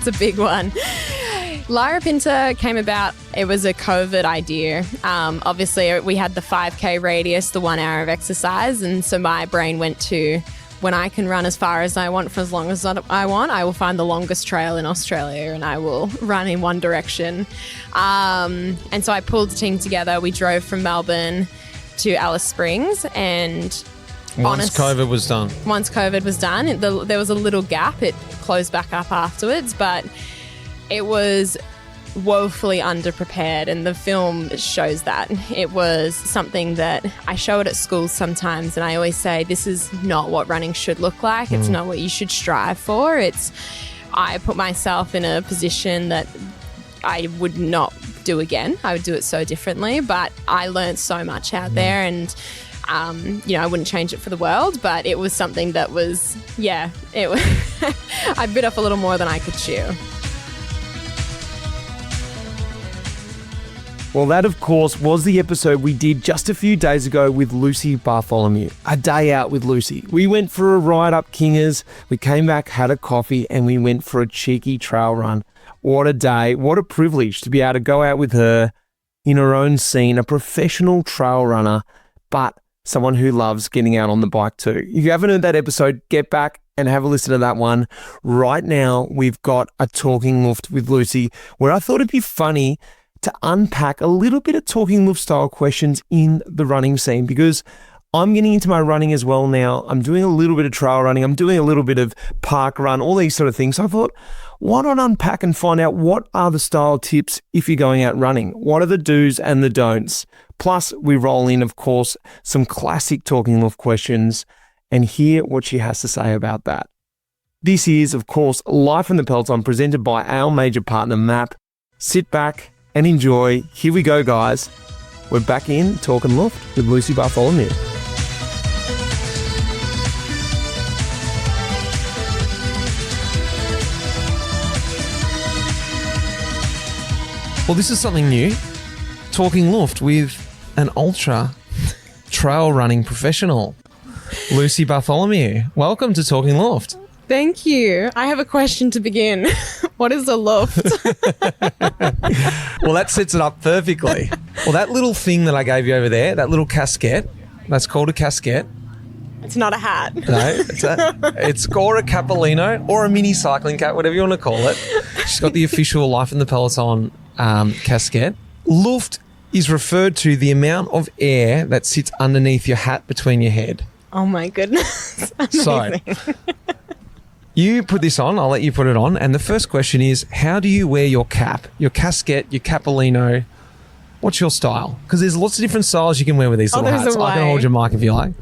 a big one. Larapinta came about, it was a COVID idea. Obviously, we had the 5K radius, the 1 hour of exercise. And so my brain went to, when I can run as far as I want for as long as I want, I will find the longest trail in Australia and I will run in one direction. And so I pulled the team together. We drove from Melbourne to Alice Springs, and once COVID was done, there was a little gap. It closed back up afterwards, but it was woefully underprepared, and the film shows that. It was something that I show it at schools sometimes, and I always say, this is not what running should look like. It's not what you should strive for. I put myself in a position that I would not do again. I would do it so differently, but I learned so much out there, and I wouldn't change it for the world, but it was something that was, I bit off a little more than I could chew. Well, that, of course, was the episode we did just a few days ago with Lucy Bartholomew. A day out with Lucy. We went for a ride up Kingers, we came back, had a coffee, and we went for a cheeky trail run. What a day. What a privilege to be able to go out with her in her own scene, a professional trail runner, but someone who loves getting out on the bike too. If you haven't heard that episode, get back and have a listen to that one. Right now, we've got a Talking Luft with Lucy, where I thought it'd be funny to unpack a little bit of Talking Luft style questions in the running scene, because I'm getting into my running as well now. I'm doing a little bit of trail running. I'm doing a little bit of park run, all these sort of things. So I thought, why not unpack and find out what are the style tips if you're going out running? What are the do's and the don'ts? Plus, we roll in, of course, some classic Talking Luft questions and hear what she has to say about that. This is, of course, Life in the Peloton, presented by our major partner, MAAP. Sit back and enjoy. Here we go, guys. We're back in Talking Luft with Lucy Bartholomew. Well, this is something new. Talking Luft with an ultra trail running professional, Lucy Bartholomew. Welcome to Talking Luft. Thank you. I have a question to begin. What is a luft? Well, that sets it up perfectly. Well, that little thing that I gave you over there, that little casquette, that's called a casquette. It's not a hat. No, it's called a capellino or a mini cycling cap, whatever you want to call it. She's got the official Life in the Peloton casquette. Luft is referred to the amount of air that sits underneath your hat between your head. Oh my goodness. So, you put this on, I'll let you put it on. And the first question is, how do you wear your cap, your casquette, your capellino? What's your style? Because there's lots of different styles you can wear with these little hats. I can hold your mic if you like.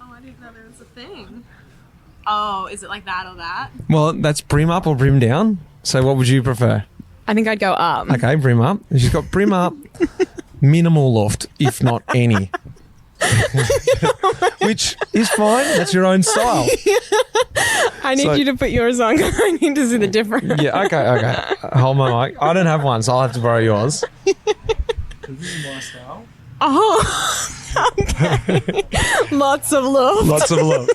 Oh, I didn't know there was a thing. Oh, is it like that or that? Well, that's brim up or brim down. So what would you prefer? I think I'd go up. Okay, brim up. She's got brim up, minimal luft, if not any. Which is fine. That's your own style. I need you to put yours on. I need to see the difference. Yeah, okay. Hold my mic. I don't have one, so I'll have to borrow yours. This is my style. Oh, okay. Lots of love. Lots of love.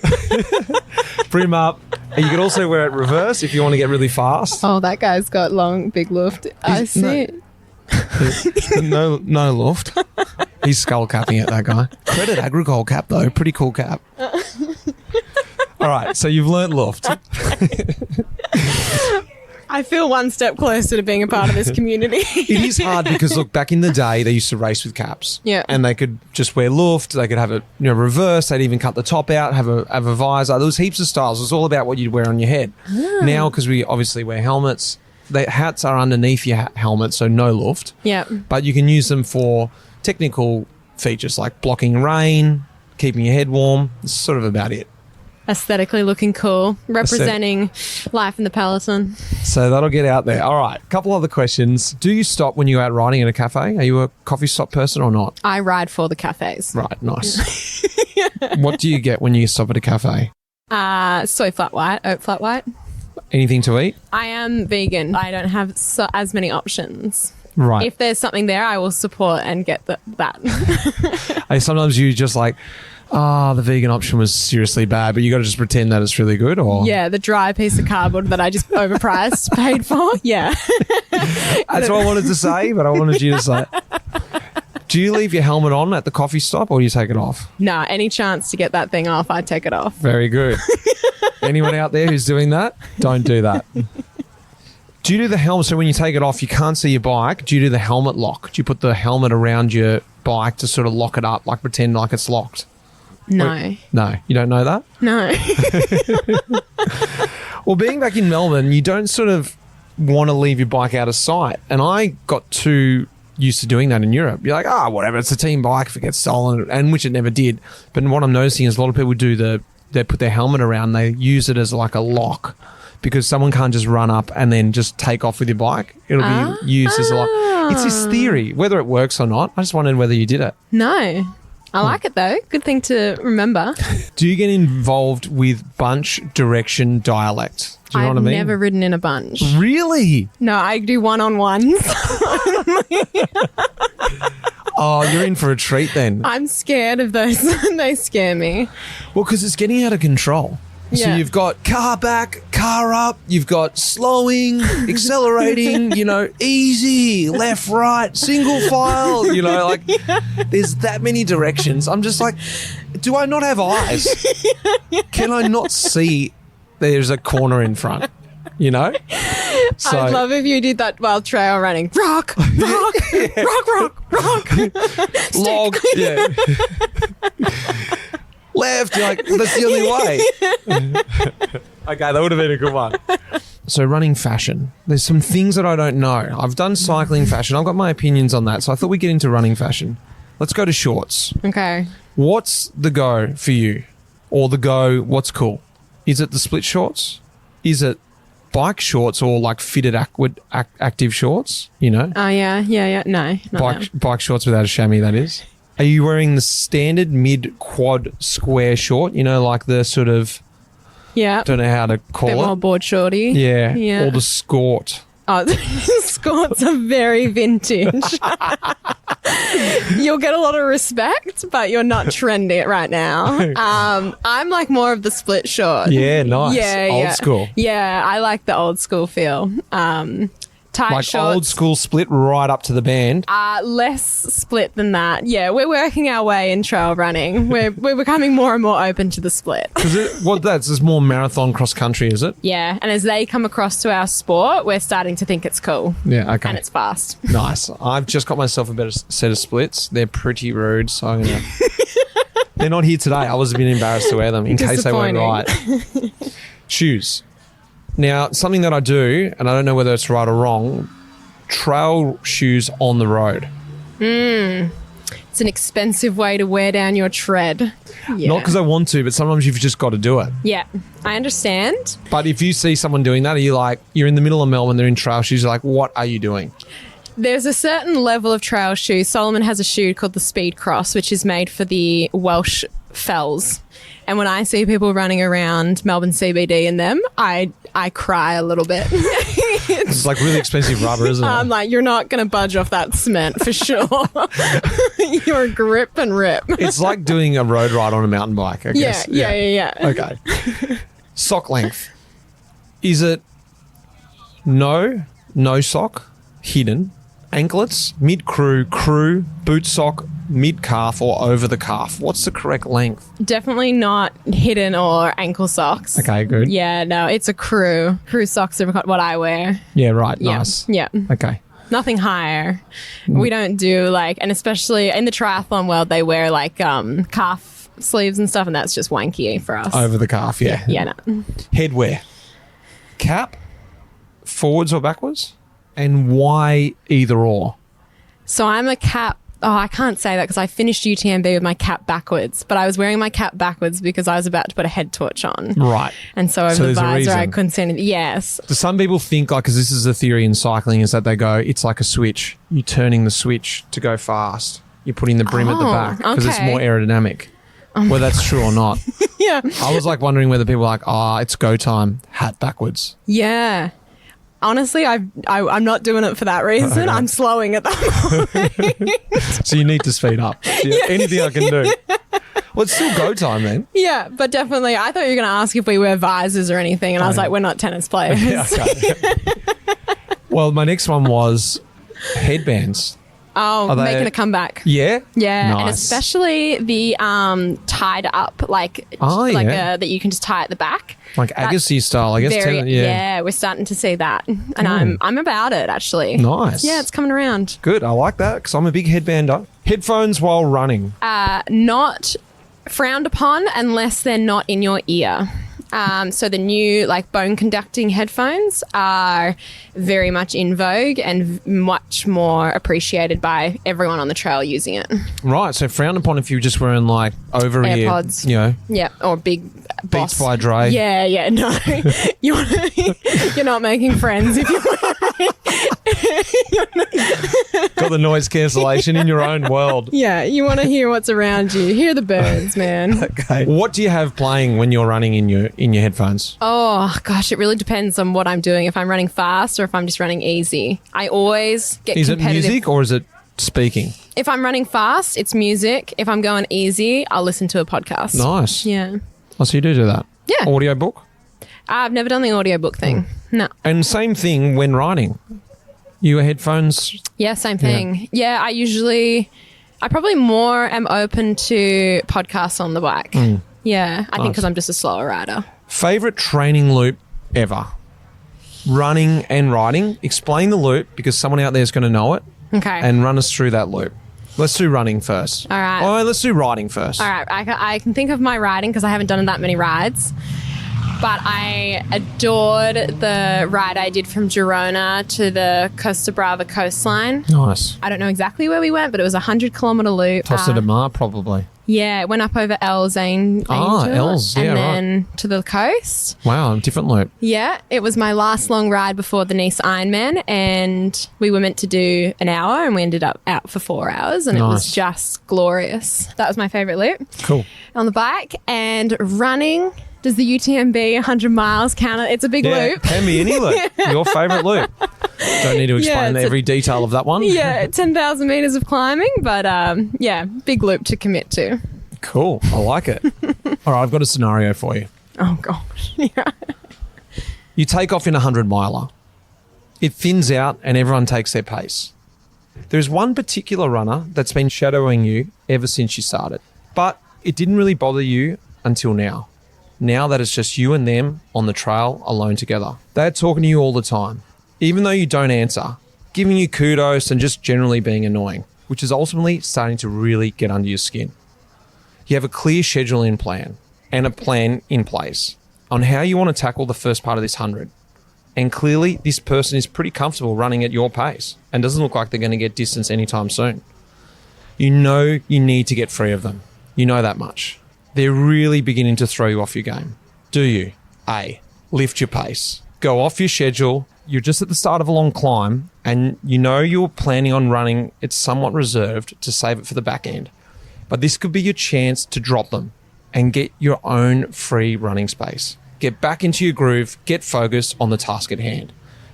Brim up. You could also wear it reverse if you want to get really fast. Oh, that guy's got long, big luft. I see it. No luft. He's skull capping it, that guy. Credit Agricole cap, though. Pretty cool cap. All right, so you've learnt luft. I feel one step closer to being a part of this community. It is hard because, look, back in the day, they used to race with caps. Yeah. And they could just wear luft. They could have it reverse. They'd even cut the top out, have a visor. There was heaps of styles. It was all about what you'd wear on your head. Yeah. Now, because we obviously wear helmets, the hats are underneath your helmet, so no luft. Yeah. But you can use them for technical features like blocking rain, keeping your head warm. It's sort of about it. Aesthetically looking cool. Representing Life in the Peloton. So that'll get out there. All right. A couple other questions. Do you stop when you're out riding at a cafe? Are you a coffee stop person or not? I ride for the cafes. Right. Nice. What do you get when you stop at a cafe? Soy flat white, oat flat white. Anything to eat? I am vegan. I don't have as many options. Right. If there's something there, I will support and get that. Sometimes you just like, the vegan option was seriously bad, but you got to just pretend that it's really good, or Yeah, the dry piece of cardboard that I just overpriced paid for. Yeah. that's what I wanted to say, but I wanted you to say it. Do you leave your helmet on at the coffee stop, or do you take it off? Nah, any chance to get that thing off, I take it off. Very good. Anyone out there who's doing that, don't do that. Do you do the helmet, so when you take it off, you can't see your bike? Do you do the helmet lock? Do you put the helmet around your bike to sort of lock it up, like pretend like it's locked? No. No, you don't know that? No. Well, being back in Melbourne, you don't sort of want to leave your bike out of sight. And I got too used to doing that in Europe. You're like, whatever, it's a team bike if it gets stolen, and which it never did. But what I'm noticing is a lot of people they put their helmet around, they use it as like a lock, because someone can't just run up and then just take off with your bike. It'll be used as a lock. It's this theory, whether it works or not. I just wondered whether you did it. No. I like it though. Good thing to remember. Do you get involved with bunch direction dialect? Do you know what I mean? I've never ridden in a bunch. Really? No, I do one-on-ones. Oh, you're in for a treat then. I'm scared of those. They scare me. Well, because it's getting out of control. So Yeah. you've got car back, car up, you've got slowing, accelerating, easy, left, right, single file, like there's that many directions. I'm just like, do I not have eyes? Can I not see there's a corner in front? So, I'd love if you did that while trail running. Rock, rock, rock. log, yeah. Left, you're like, that's the only way. Okay, that would have been a good one. So running fashion. There's some things that I don't know. I've done cycling fashion. I've got my opinions on that. So I thought we'd get into running fashion. Let's go to shorts. Okay. What's the go for you? Or the go, what's cool? Is it the split shorts? Is it bike shorts or like fitted active shorts? Oh, yeah. No, not them. Bike shorts without a chamois, that is. Are you wearing the standard mid-quad square short? Like the sort of... Yeah. Don't know how to call Bit it. more board shorty. Yeah. Yeah. Or the skort. Oh, skirts are very vintage. You'll get a lot of respect, but you're not trendy right now. I'm like more of the split short. Yeah, nice. Yeah, old school. Yeah, I like the old school feel. Tight Like shorts. old school split right up to the band. Less split than that. Yeah, we're working our way in trail running. We're becoming more and more open to the split. That's just more marathon cross country, is it? Yeah, and as they come across to our sport, we're starting to think it's cool. Yeah, okay. And it's fast. Nice. I've just got myself a better set of splits. They're pretty rude, so I'm going to... They're not here today. I was a bit embarrassed to wear them in case they weren't right. Shoes. Now, something that I do, and I don't know whether it's right or wrong, trail shoes on the road. It's an expensive way to wear down your tread. Yeah. Not because I want to, but sometimes you've just got to do it. Yeah, I understand. But if you see someone doing that, are you like, you're in the middle of Melbourne, they're in trail shoes, you're like, what are you doing? There's a certain level of trail shoe. Solomon has a shoe called the Speed Cross, which is made for the Welsh fells. And when I see people running around Melbourne CBD in them, I cry a little bit. It's like really expensive rubber, isn't it? I'm like, you're not going to budge off that cement for sure. You're grip and rip. It's like doing a road ride on a mountain bike, I guess. Yeah. Okay. Sock length. Is it no sock, hidden, anklets, mid-crew, boot sock, mid-calf or over the calf? What's the correct length? Definitely not hidden or ankle socks. Okay, good. Yeah, no, it's a crew. Crew socks are what I wear. Yeah, right. Yeah. Nice. Yeah. Okay. Nothing higher. We don't do and especially in the triathlon world, they wear calf sleeves and stuff, and that's just wanky for us. Over the calf, yeah. Yeah, no. Headwear. Cap, forwards or backwards? And why either or? So I'm a cap. Oh, I can't say that because I finished UTMB with my cap backwards, but I was wearing my cap backwards because I was about to put a head torch on. Right. And so over the there's a visor, I reason. couldn't see anything. Yes. Do some people think, because this is a theory in cycling, is that they go, it's like a switch. You're turning the switch to go fast. You're putting the brim at the back because it's okay. more aerodynamic. Whether that's true or not. Yeah. I was wondering whether people are like, it's go time, hat backwards. Yeah. Honestly, I'm not doing it for that reason. Okay. I'm slowing at that point. So you need to speed up. So anything I can do. Well, it's still go time then. Yeah, but definitely. I thought you were going to ask if we wear visors or anything, and I was like, we're not tennis players. Yeah, okay. Well, my next one was headbands. Oh, making a comeback. Yeah? Yeah, Nice. and especially the tied up, that you can just tie at the back. Like Agassi style, I guess. Yeah, we're starting to see that, and I'm about it actually. Nice. Yeah, it's coming around. Good. I like that because I'm a big headbander. Headphones while running. Not frowned upon unless they're not in your ear. So the new bone conducting headphones are very much in vogue and much more appreciated by everyone on the trail using it. Right. So frowned upon if you're just wearing over ear AirPods. Yeah, or big Beats by Dre. Yeah, no. You're not making friends if you're Got the noise cancellation in your own world. Yeah, you want to hear what's around you. Hear the birds, man. Okay. What do you have playing when you're running in your headphones? Oh, gosh, it really depends on what I'm doing. If I'm running fast or if I'm just running easy. I always get competitive. Is it music or is it speaking? If I'm running fast, it's music. If I'm going easy, I'll listen to a podcast. Nice. Yeah. Oh, so you do that? Yeah. Audiobook? I've never done the audiobook thing. No. And same thing when riding. You headphones? Yeah, same thing. Yeah, I probably more am open to podcasts on the bike. Yeah, I think because I'm just a slower rider. Favorite training loop ever? Running and riding. Explain the loop because someone out there is going to know it. Okay. And run us through that loop. Let's do running first. All right. Oh, let's do riding first. All right. I can think of my riding because I haven't done that many rides. But I adored the ride I did from Girona to the Costa Brava coastline. Nice. I don't know exactly where we went, but it was a 100-kilometre loop. Costa de Mar, probably. Yeah, it went up over Els Angel. Els, yeah, and then to the coast. Wow, different loop. Yeah, it was my last long ride before the Nice Ironman, and we were meant to do an hour, and we ended up out for 4 hours, and it was just glorious. That was my favourite loop. Cool. On the bike, and running. Does the UTMB 100 miles count? It's a big loop. Can be any loop. Your favourite loop. Don't need to explain every detail of that one. Yeah, 10,000 metres of climbing, but big loop to commit to. Cool. I like it. All right, I've got a scenario for you. Oh, gosh. Yeah. You take off in a 100-miler. It thins out and everyone takes their pace. There's one particular runner that's been shadowing you ever since you started, but it didn't really bother you until now. Now that it's just you and them on the trail alone together. They're talking to you all the time, even though you don't answer, giving you kudos and just generally being annoying, which is ultimately starting to really get under your skin. You have a clear schedule in plan and a plan in place on how you want to tackle the first part of this 100. And clearly this person is pretty comfortable running at your pace and doesn't look like they're going to get distance anytime soon. You know you need to get free of them. You know that much. They're really beginning to throw you off your game. Do you? A, lift your pace. Go off your schedule. You're just at the start of a long climb and you know you're planning on running. It's somewhat reserved to save it for the back end. But this could be your chance to drop them and get your own free running space. Get back into your groove. Get focused on the task at hand.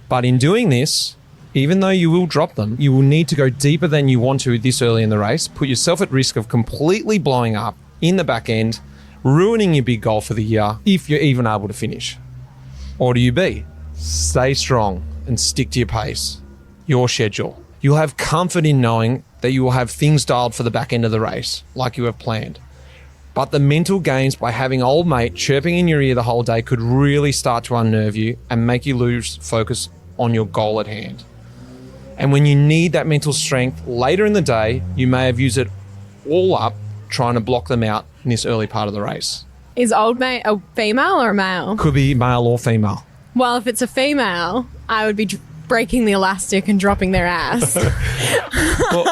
But in doing this, even though you will drop them, you will need to go deeper than you want to this early in the race. Put yourself at risk of completely blowing up in the back end, ruining your big goal for the year if you're even able to finish. Or do you B? Stay strong and stick to your pace, your schedule. You'll have comfort in knowing that you will have things dialed for the back end of the race, like you have planned. But the mental games by having old mate chirping in your ear the whole day could really start to unnerve you and make you lose focus on your goal at hand. And when you need that mental strength later in the day, you may have used it all up trying to block them out in this early part of the race. Is old mate a female or a male? Could be male or female. Well, if it's a female, I would be breaking the elastic and dropping their ass. Well,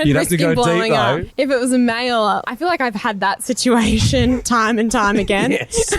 you'd have to go deep though. If it was a male, I feel like I've had that situation time and time again. Yes.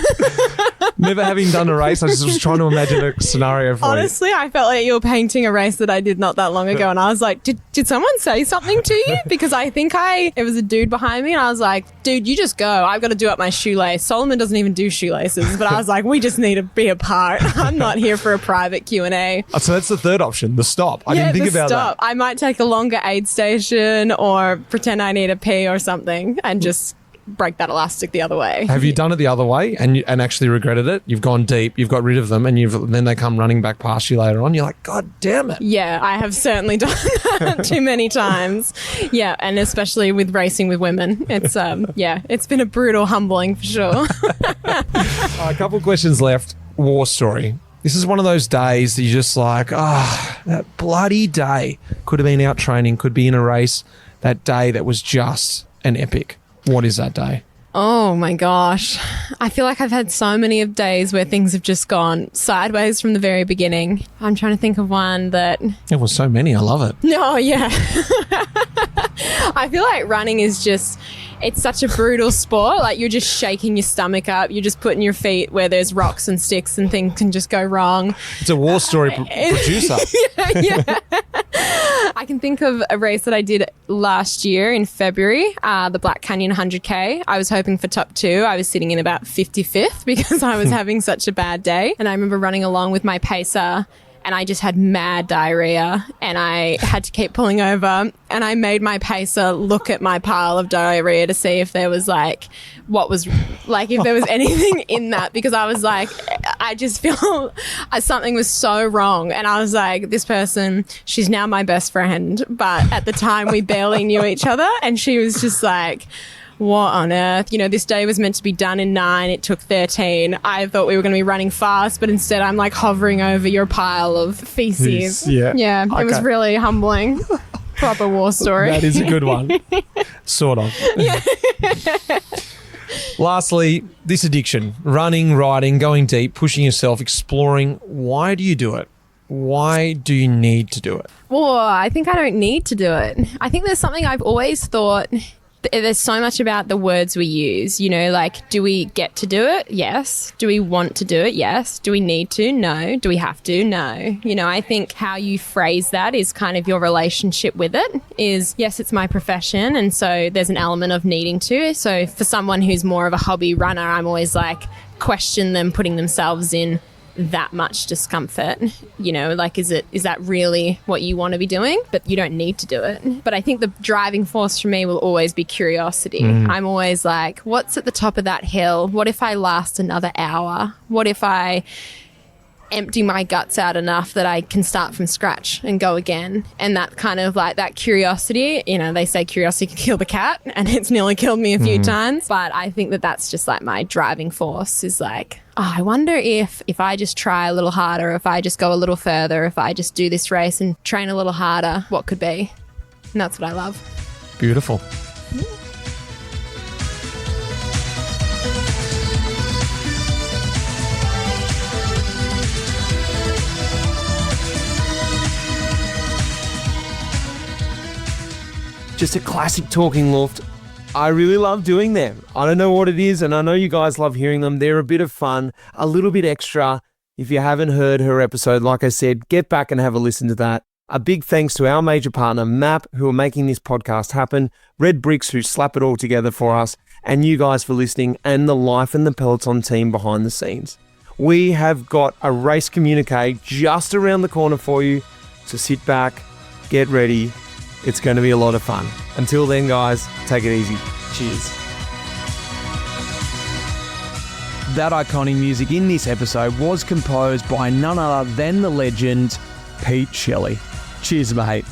Never having done a race, I just was trying to imagine a scenario for Honestly, I felt like you were painting a race that I did not that long ago, and I was like, did someone say something to you? Because I think it was a dude behind me, and I was like, dude, you just go. I've got to do up my shoelace. Solomon doesn't even do shoelaces, but I was like, we just need to be apart. I'm not here for a private Q&A. So that's the third option, the stop. I didn't think about stop. that. I might take a longer aid station or pretend I need a pee or something and just break that elastic the other way. Have you done it the other way and actually regretted it? You've gone deep, you've got rid of them, and then they come running back past you later on. You're like, God damn it. Yeah, I have certainly done that too many times. Yeah, and especially with racing with women. It's it's been a brutal humbling for sure. A couple of questions left. War story. This is one of those days that you're just like, that bloody day. Could have been out training, could be in a race. That day that was just an epic. What is that day? Oh my gosh. I feel like I've had so many of days where things have just gone sideways from the very beginning. I'm trying to think of one that... There was so many. I love it. No, yeah. I feel like running is just... It's such a brutal sport. Like, you're just shaking your stomach up. You're just putting your feet where there's rocks and sticks and things can just go wrong. It's a war story producer. Yeah. I can think of a race that I did last year in February, the Black Canyon 100K. I was hoping for top 2. I was sitting in about 55th because I was having such a bad day. And I remember running along with my pacer and I just had mad diarrhea and I had to keep pulling over, and I made my pacer look at my pile of diarrhea to see if there was if there was anything in that, because I was like, I just feel something was so wrong. And I was like, this person, she's now my best friend, but at the time we barely knew each other, and she was just like, what on earth? You know, this day was meant to be done in 9. It took 13. I thought we were going to be running fast, but instead I'm like hovering over your pile of feces. Yeah. Yeah. Okay. It was really humbling. Proper war story. That is a good one. Sort of. Yeah. Lastly, this addiction, running, riding, going deep, pushing yourself, exploring. Why do you do it? Why do you need to do it? Well, I think I don't need to do it. I think there's something I've always thought. There's so much about the words we use, you know, like, do we get to do it? Yes. Do we want to do it? Yes. Do we need to? No. Do we have to? No. You know, I think how you phrase that is kind of your relationship with it is, yes, it's my profession. And so there's an element of needing to. So for someone who's more of a hobby runner, I'm always like, question them putting themselves in that much discomfort, you know, like, is that really what you want to be doing? But you don't need to do it. But I think the driving force for me will always be curiosity. I'm always like, what's at the top of that hill? What if I last another hour? What if I empty my guts out enough that I can start from scratch and go again? And that kind of like that curiosity, you know, they say curiosity can kill the cat, and it's nearly killed me a few times. But I think that that's just like my driving force is like, oh, I wonder if I just try a little harder, if I just go a little further, if I just do this race and train a little harder, what could be? And that's what I love. Beautiful. Just a classic Talking Luft. I really love doing them. I don't know what it is, and I know you guys love hearing them. They're a bit of fun, a little bit extra. If you haven't heard her episode, like I said, get back and have a listen to that. A big thanks to our major partner, MAAP, who are making this podcast happen, Red Bricks, who slap it all together for us, and you guys for listening, and the Life in the Peloton team behind the scenes. We have got a race communique just around the corner for you, so sit back, get ready. It's going to be a lot of fun. Until then, guys, take it easy. Cheers. That iconic music in this episode was composed by none other than the legend, Pete Shelley. Cheers, mate.